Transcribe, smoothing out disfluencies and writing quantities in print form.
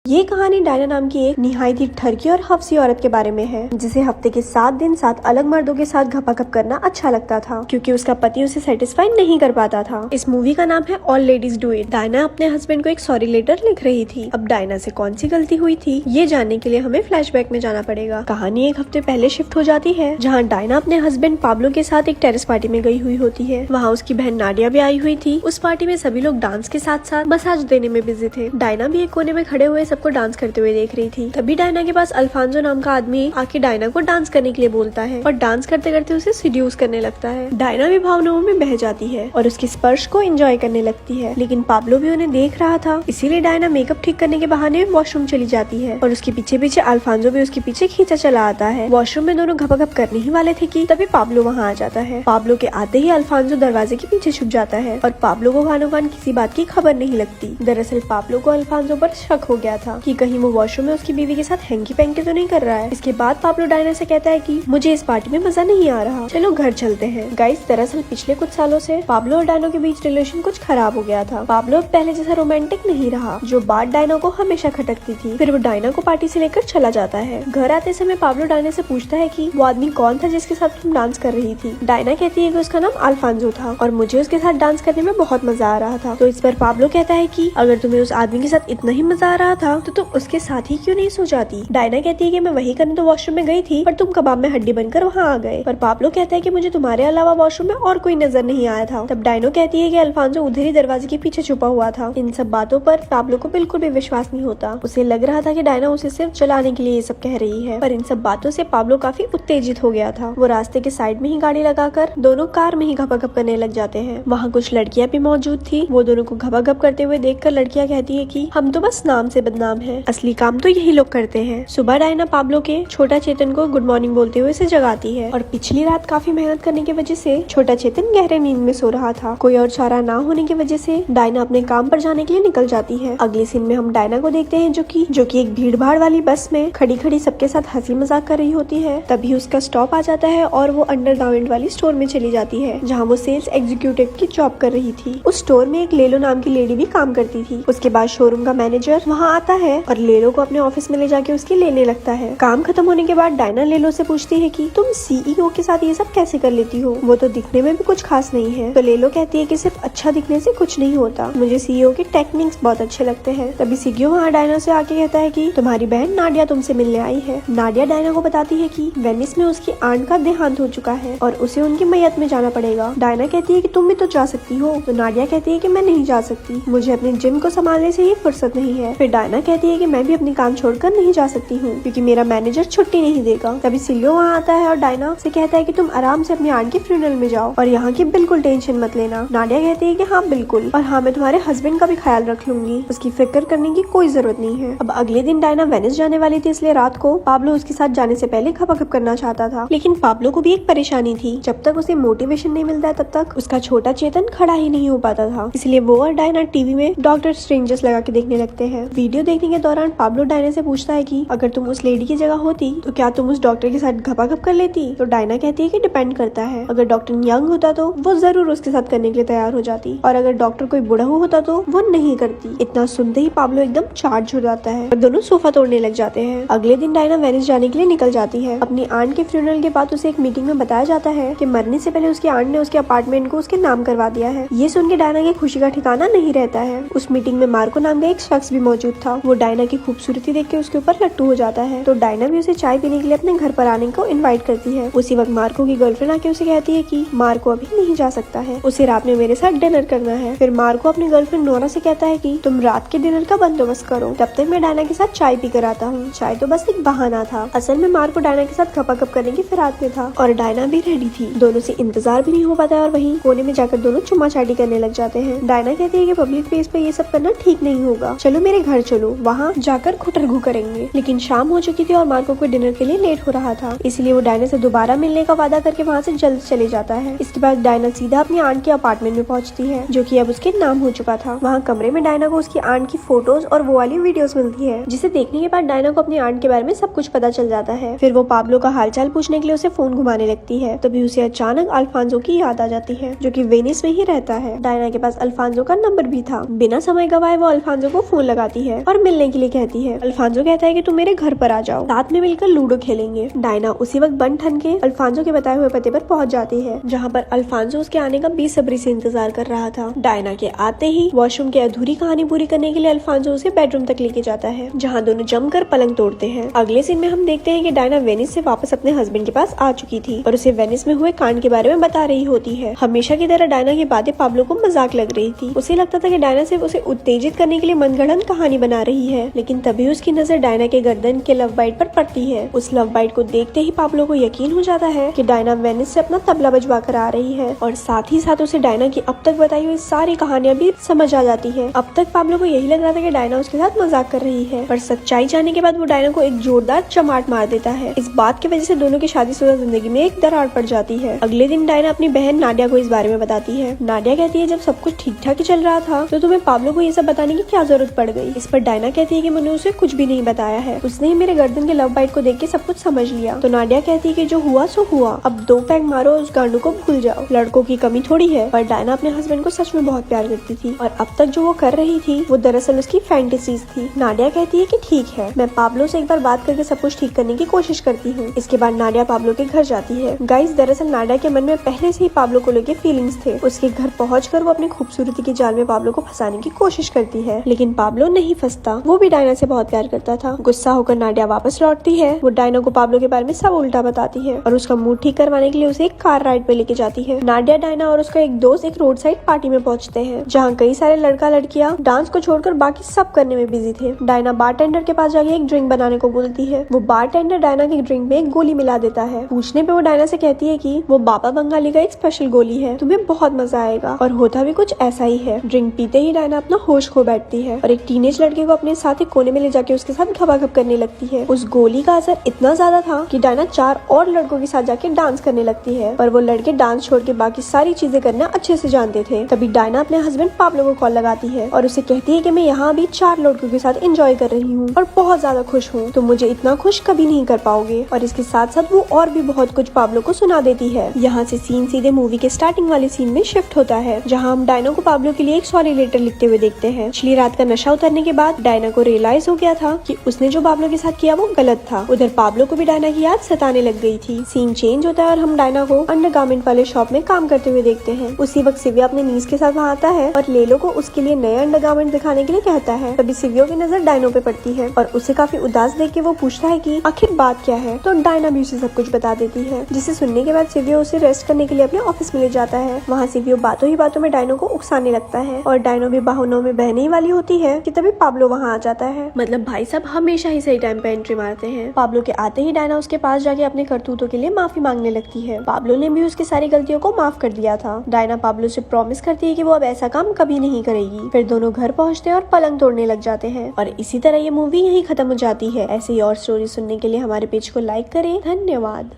ये कहानी डायना नाम की एक निहायत ही ठरकी और हफ्सी औरत के बारे में है, जिसे हफ्ते के 7 दिन 7 अलग मर्दों के साथ घपाघप करना अच्छा लगता था, क्योंकि उसका पति उसे सेटिस्फाई नहीं कर पाता था। इस मूवी का नाम है all ladies do it. Diana अपने हस्बैंड को एक सॉरी लेटर लिख रही थी। अब डायना से कौन सी गलती हुई थी, ये जानने के लिए हमें फ्लैशबैक में जाना पड़ेगा। कहानी एक हफ्ते पहले शिफ्ट हो जाती है, जहाँ डायना अपने हस्बैंड पाब्लो के साथ एक टेरेस पार्टी में गई हुई होती है। वहाँ उसकी बहन नाडिया भी आई हुई थी। उस पार्टी में सभी लोग डांस के साथ साथ मसाज देने में बिजी थे। डायना भी एक कोने में खड़े हुए सबको डांस करते हुए देख रही थी। तभी डायना के पास अल्फांसो नाम का आदमी आके डायना को डांस करने के लिए बोलता है और डांस करते करते उसे सीड्यूस करने लगता है। डायना भी भावनाओं में बह जाती है और उसके स्पर्श को एंजॉय करने लगती है, लेकिन पाब्लो भी उन्हें देख रहा था। इसीलिए डायना मेकअप ठीक करने के बहाने वॉशरूम चली जाती है और उसके पीछे पीछे अल्फांसो भी उसके पीछे खींचा चला आता है। वॉशरूम में दोनों घपाघप करने ही वाले थे कि तभी पाब्लो वहाँ आ जाता है। पाब्लो के आते ही अल्फांसो दरवाजे के पीछे छुप जाता है और पाब्लो को कानो कान किसी बात की खबर नहीं लगती। दरअसल पाब्लो को अल्फांसो पर शक हो गया था कि कहीं वो वॉशरूम में उसकी बीवी के साथ हैंकी पैंकी तो नहीं कर रहा है। इसके बाद पाब्लो डायना से कहता है कि मुझे इस पार्टी में मजा नहीं आ रहा, चलो घर चलते हैं। गाइस, दरअसल पिछले कुछ सालों से पाब्लो और डायना के बीच रिलेशन कुछ खराब हो गया था। पाब्लो पहले जैसा रोमांटिक नहीं रहा, जो बात डायना को हमेशा खटकती थी। फिर वो डायना को पार्टी से लेकर चला जाता है। घर आते समय पाब्लो डायना से पूछता है कि वो आदमी कौन था जिसके साथ तुम डांस कर रही थी। डायना कहती है कि उसका नाम अल्फांसो था और मुझे उसके साथ डांस करने में बहुत मजा आ रहा था। तो इस पर पाब्लो कहता है कि अगर तुम्हें उस आदमी के साथ इतना ही मजा आ रहा था तो तुम उसके साथ ही क्यों नहीं सो जाती। डायना कहती है कि मैं वही करने तो वॉशरूम में गई थी, पर तुम कबाब में हड्डी बनकर वहाँ आ गए। पर पाब्लो कहता है कि मुझे तुम्हारे अलावा वॉशरूम में और कोई नजर नहीं आया था। तब डायनो कहती है कि अल्फांसो उधर ही दरवाजे के पीछे छुपा हुआ था। इन सब बातों पर पाब्लो को बिल्कुल भी विश्वास नहीं होता। उसे लग रहा था कि डायना उसे सिर्फ चलाने के लिए ये सब कह रही है, पर इन सब बातों से पाब्लो काफी उत्तेजित हो गया था। वो रास्ते के साइड में ही गाड़ी लगाकर दोनों कार में ही घपाघप करने लग जाते हैं। वहाँ कुछ लड़कियां भी मौजूद थी। वो दोनों को घपाघप करते हुए देखकर लड़कियां कहती है कि हम तो बस नाम से बदनाम हैं, असली काम तो यही लोग करते हैं। सुबह डायना पाब्लो के छोटा चेतन को गुड मॉर्निंग बोलते हुए उसे जगाती है और पिछली रात काफी मेहनत करने की वजह से छोटा चेतन गहरे नींद में सो रहा था। कोई और चारा ना होने की वजह से डायना अपने काम पर जाने के लिए निकल जाती है। अगले सीन में हम डायना को देखते हैं जो कि एक भीड़ भाड़ वाली बस में खड़ी खड़ी सबके साथ हंसी मजाक कर रही होती है। तभी उसका स्टॉप आ जाता है और वो अंडरगारमेंट वाली स्टोर में चली जाती है, जहाँ वो सेल्स एग्जीक्यूटिव की जॉब कर रही थी। उस स्टोर में एक लेलो नाम की लेडी भी काम करती थी। उसके बाद शोरूम का मैनेजर वहाँ आता है और लेलो को अपने ऑफिस में ले जाके उसकी लेने लगता है। काम खत्म होने के बाद डायना लेलो से पूछती है कि तुम सीईओ के साथ ये सब कैसे कर लेती हो, वो तो दिखने में भी कुछ खास नहीं है। तो लेलो कहती है कि सिर्फ अच्छा दिखने से कुछ नहीं होता, मुझे सीईओ के टेक्निक्स बहुत अच्छे लगते हैं। तभी सीईओ वहाँ डायना से आके कहता है कि तुम्हारी बहन नाडिया तुमसे मिलने आई है। नाडिया डायना को बताती है कि वेनिस में उसकी आंट का देहांत हो चुका है और उसे उनकी मैयत में जाना पड़ेगा। डायना कहती है कि तुम भी तो जा सकती हो। तो नाडिया कहती है कि मैं नहीं जा सकती, मुझे अपने जिम को संभालने से ही फुर्सत नहीं है। फिर डायना कहती है कि मैं भी अपनी काम छोड़कर नहीं जा सकती हूँ, क्योंकि मेरा मैनेजर छुट्टी नहीं देगा। तभी सिलियो वहाँ आता है और डायना से कहता है कि तुम आराम से अपनी आंट के फ्यूनरल में जाओ और यहाँ की बिल्कुल टेंशन मत लेना। नाडिया कहती है कि हाँ बिल्कुल, और हाँ मैं तुम्हारे हस्बैंड का भी ख्याल रख लूंगी, उसकी फिक्र करने की कोई जरूरत नहीं है। अब अगले दिन डायना वेनिस जाने वाली थी, इसलिए रात को पाब्लो उसके साथ जाने से पहले घपाघप करना चाहता था। लेकिन पाब्लो को भी एक परेशानी थी, जब तक उसे मोटिवेशन नहीं मिलता है तब तक उसका छोटा चेतन खड़ा ही नहीं हो पाता था। इसलिए वो और डायना टीवी में डॉक्टर स्ट्रेंजर्स लगा के देखने लगते हैं। वीडियो देखने के दौरान पाब्लो डायना से पूछता है कि अगर तुम उस लेडी की जगह होती तो क्या तुम उस डॉक्टर के साथ घपाघप कर लेती। तो डायना कहती है कि डिपेंड करता है, अगर डॉक्टर यंग होता तो वो जरूर उसके साथ करने के लिए तैयार हो जाती, और अगर डॉक्टर कोई बुढ़ा होता तो वो नहीं करती। इतना सुनते ही पाब्लो एकदम चार्ज हो जाता है और दोनों सोफा तोड़ने लग जाते हैं। अगले दिन डायना वेनिस जाने के लिए निकल जाती है। अपनी आंट के फ्यूनरल के बाद उसे एक मीटिंग में बताया जाता है कि मरने से पहले उसकी आंट ने उसके अपार्टमेंट को उसके नाम करवा दिया है। ये सुन के डायना की खुशी का ठिकाना नहीं रहता है। उस मीटिंग में मार्को नाम का एक शख्स भी मौजूद था। वो डायना की खूबसूरती देख के उसके ऊपर लट्टू हो जाता है। तो डायना भी उसे चाय पीने के लिए अपने घर पर आने को इनवाइट करती है। उसी वक्त मार्को की गर्लफ्रेंड आके उसे कहती है कि मार्को अभी नहीं जा सकता है, उसे रात में मेरे साथ डिनर करना है। फिर मार्को अपनी गर्लफ्रेंड नोरा से कहता है कि तुम रात के डिनर का बंदोबस्त करो, तब तक मैं डायना के साथ चाय पी कर आता हूँ। चाय तो बस एक बहाना था, असल में मार्को डायना के साथ घपाघप करने की फिराक में था और डायना भी रेडी थी। दोनों से इंतजार भी नहीं हो पाता और वहीं कोने में जाकर दोनों चुम्मा चाटी करने लग जाते हैं। डायना कहती है कि पब्लिक प्लेस पे ये सब करना ठीक नहीं होगा, चलो मेरे घर चलो, वहाँ जाकर खुटरगू करेंगे। लेकिन शाम हो चुकी थी और मार्को को डिनर के लिए लेट हो रहा था, इसलिए वो डायना से दोबारा मिलने का वादा करके वहाँ से जल्द चले जाता है। इसके बाद डायना सीधा अपनी आंट के अपार्टमेंट में पहुँचती है, जो कि अब उसके नाम हो चुका था। वहाँ कमरे में डायना को उसकी आंट की फोटोज और वो वाली वीडियोस मिलती है, जिसे देखने के बाद डायना को अपनी आंट के बारे में सब कुछ पता चल जाता है। फिर वो पाब्लो का हालचाल पूछने के लिए उसे फोन घुमाने लगती है। तभी उसे अचानक अल्फांसो की याद आ जाती है, जो कि वेनिस में ही रहता है। डायना के पास अल्फांसो का नंबर भी था। बिना समय गवाए वो अल्फांसो को फोन लगाती है और और मिलने के लिए कहती है। अल्फांसो कहता है कि तुम मेरे घर पर आ जाओ, साथ में मिलकर लूडो खेलेंगे। डायना उसी वक्त बन ठन के अल्फांसो के बताए हुए पते पर पहुंच जाती है, जहाँ पर अल्फांसो उसके आने का बेसब्री से इंतजार कर रहा था। डायना के आते ही वॉशरूम की अधूरी कहानी पूरी करने के लिए अल्फांसो उसे बेडरूम तक लेके जाता है, जहाँ दोनों जमकर पलंग तोड़ते हैं। अगले सीन में हम देखते हैं कि डायना वेनिस से वापस अपने हस्बैंड के पास आ चुकी थी और उसे वेनिस में हुए कांड के बारे में बता रही होती है। हमेशा की तरह डायना की बातें पाब्लो को मजाक लग रही थी। उसे लगता था कि डायना सिर्फ उसे उत्तेजित करने के लिए मनगढ़ंत कहानी बना रही है, लेकिन तभी उसकी नजर डायना के गर्दन के लव बाइट पर पड़ती है। उस लव बाइट को देखते ही पाब्लो को यकीन हो जाता है कि डायना वेनिस से अपना तबला बजवा कर आ रही है और साथ ही साथ उसे डायना की अब तक बताई हुई सारी कहानियां भी समझ आ जाती है। अब तक पाब्लो को यही लग रहा था कि डायना उसके साथ मजाक कर रही है, पर सच्चाई जानने के बाद वो डायना को एक जोरदार चमाट मार देता है। इस बात की वजह से दोनों की शादीशुदा जिंदगी में एक दरार पड़ जाती है। अगले दिन डायना अपनी बहन नाडिया को इस बारे में बताती है। नाडिया कहती है, जब सब कुछ ठीक ठाक ही चल रहा था तो तुम्हें पाब्लो को ये सब बताने की क्या जरूरत पड़ गई। इस पर डायना कहती है कि मैंने उसे कुछ भी नहीं बताया है, उसने ही मेरे गर्दन के लव बाइट को देख के सब कुछ समझ लिया। तो नाडिया कहती है कि जो हुआ सो हुआ, अब 2 पैग मारो, उस गांडू को भूल जाओ, लड़कों की कमी थोड़ी है। पर डायना अपने हस्बैंड को सच में बहुत प्यार करती थी और अब तक जो वो कर रही थी वो दरअसल उसकी फैंटेसीज थी। नाडिया कहती है कि ठीक है, मैं पाब्लो से एक बार बात करके सब कुछ ठीक करने की कोशिश करती हूँ। इसके बाद नाडिया पाब्लो के घर जाती है। गाइस, दरअसल नाडिया के मन में पहले से ही पाब्लो को लेकर फीलिंग्स थे। उसके घर पहुंचकर वो अपनी खूबसूरती के जाल में पाब्लो को फंसाने की कोशिश करती है, लेकिन पाब्लो नहीं फंसता। वो भी डायना से बहुत प्यार करता था। गुस्सा होकर नाडिया वापस लौटती है। वो डायना को पाब्लो के बारे में सब उल्टा बताती है और उसका मूड ठीक करवाने के लिए उसे एक कार राइड पे लेके जाती है। नाडिया, डायना और उसका एक दोस्त एक रोड साइड पार्टी में पहुंचते हैं, जहाँ कई सारे लड़का लड़कियां डांस को छोड़कर बाकी सब करने में बिजी थे। डायना बारटेंडर के पास जाके एक ड्रिंक बनाने को बोलती है। वो बारटेंडर डायना की ड्रिंक में एक गोली मिला देता है। पूछने पे वो डायना से कहती है कि वो बाबा बंगाली का एक स्पेशल गोली है, तुम्हें बहुत मजा आएगा। और होता भी कुछ ऐसा ही है। ड्रिंक पीते ही डायना अपना होश खो बैठती है और एक टीनेज लड़के को अपने साथ एक कोने में ले जाके उसके साथ घबाघब करने लगती है। उस गोली का असर इतना ज्यादा था कि डायना 4 और लड़कों के साथ जाके डांस करने लगती है, पर वो लड़के डांस छोड़ के बाकी सारी चीजें करना अच्छे से जानते थे। तभी डायना अपने हस्बैंड पाब्लो को कॉल लगाती है और उसे कहती है कि मैं यहाँ अभी 4 लड़कों के साथ एंजॉय कर रही हूँ और बहुत ज्यादा खुश हूँ, तो मुझे इतना खुश कभी नहीं कर पाओगे। और इसके साथ साथ वो और भी बहुत कुछ पाब्लो को सुना देती है। यहाँ से सीन सीधे मूवी के स्टार्टिंग वाले सीन में शिफ्ट होता है, जहाँ हम डायना को पाब्लो के लिए एक सॉरी लेटर लिखते हुए देखते हैं। पिछली रात का नशा उतरने के बाद डायना को रियलाइज हो गया था कि उसने जो पाब्लो के साथ किया वो गलत था। उधर पाब्लो को भी डायना की याद सताने लग गई थी। सीन चेंज होता है और हम डायना को अंडरगारमेंट वाले शॉप में काम करते हुए देखते हैं। उसी वक्त सिव्या अपने नीस के साथ वहाँ आता है और लेलो को उसके लिए नया अंडरगारमेंट दिखाने के लिए कहता है। तभी सिव्यो की नजर डायनो पे पड़ती है और उसे काफी उदास देख के वो पूछता है कि आखिर बात क्या है। तो डायना भी उसे सब कुछ बता देती है, जिसे सुनने के बाद सिव्यो उसे रेस्ट करने के लिए अपने ऑफिस में ले जाता है। वहाँ सिव्यो बातों ही बातों में डायनो को उकसाने लगता है और डायनो भी बाहुनों में बहने ही वाली होती है कि तभी पाब्लो वहाँ आ जाता है। मतलब भाई साहब हमेशा ही सही टाइम पे एंट्री मारते हैं। पाब्लो के आते ही डायना उसके पास जाके अपने करतूतों के लिए माफी मांगने लगती है। पाब्लो ने भी उसकी सारी गलतियों को माफ कर दिया था। डायना पाब्लो से प्रॉमिस करती है कि वो अब ऐसा काम कभी नहीं करेगी। फिर दोनों घर पहुँचते हैं और पलंग तोड़ने लग जाते हैं और इसी तरह ये मूवी यहीं खत्म हो जाती है। ऐसी और स्टोरी सुनने के लिए हमारे पेज को लाइक करें। धन्यवाद।